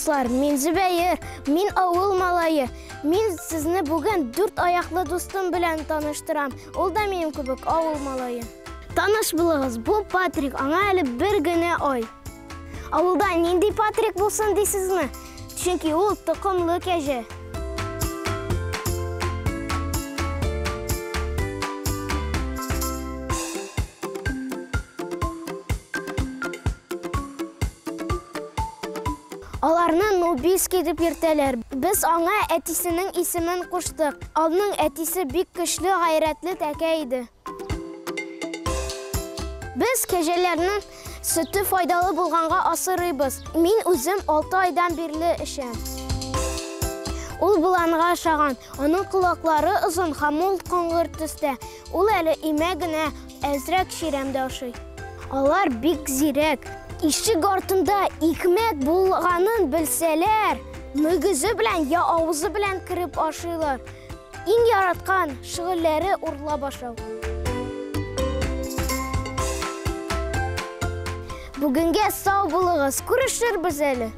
дуслар, мин Зөбәер, мин авыл малайы. Мин сезне бүген 4 аяклы дустым белән таныштырам. Ул да минем кебек авыл малайы. Таныш булыгыз, бу Патрик, аңа әле 1 генә ай. Авылда нинди Патрик булсын дисезме? Чөнки ул токымлы кәҗә. Аларны Нубийский дип йөртәләр. Без аңа әтисенең исемен куштык. Аның әтисе бик көчле, гайрәтле тәкә иде. Biz кәҗәләрнең сөте файдалы булганга асырыйбыз. Мин үзем 6 айдан бирле эшәм. Ул буланга ашаган. Аның колаклары озын һәм ул коңгыр төстә. Ул әле имә генә әзрәк ширемдә ашый. Алар бик зирәк. Ишек артында икмәк булганын белсәләр, мөгезе белән я авызы белән кирип ашыйлар. Иң яраткан шөгыльләре урлап ашау. Бүгенгә сау булыгыз, күрешербез әле.